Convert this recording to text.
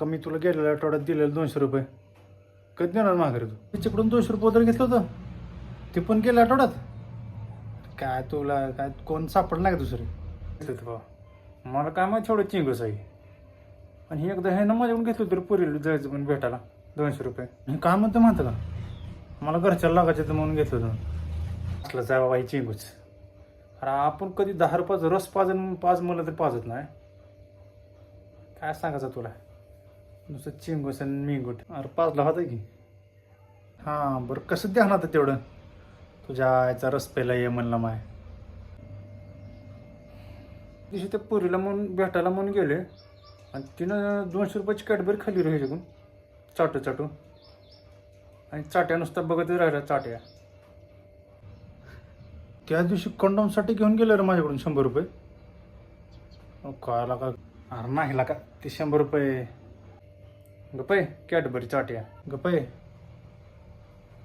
कमी तुला गेलेल्या आठवड्यात दिलेलं 200 रुपये कधी देणार माघारी तू? तिच्याकडून 200 रुपये उधार घेतलं होतं ते पण गेल्या आठवड्यात. काय तुला काय कोण सापडलं नाही का दुसरे बाबा? मला काय माहिती थोडं चिंगस आहे. आणि हे एकदा हे ना माझ्याकडून घेतलं तर पुरीला जायचं पण भेटायला 200 रुपये. हे काय म्हणतं का मला घरच्याला लागायचं तर म्हणून घेतलं होतं. असलं जाय बाबा ही चिंगूच. अरे आपण कधी 10 रुपयाचा रस पाच म्हणलं तर पाजत नाही. काय सांगायचं तुला नुसतं चिंगूस आणि मिंगूट. अरे पाजला होता की. हां बरं कसं ध्यान आता तेवढं तुझ्या आईचा रस प्यायला ये म्हणला माय. दिवशी त्या पुरीला म्हणून भेटायला म्हणून गेले आणि तिनं 200 रुपयाची कॅडबरी खाल्ली रे ह्याच्याकडून चाटू आणि चाट्या नुसता बघतच राहिल्या चाट्या. त्या दिवशी कंडोमसाठी घेऊन गेलं रे माझ्याकडून 100 रुपये. कळाला का? अरे नाही का ते 100 रुपये गपय कॅडबरी चाट्या गपय.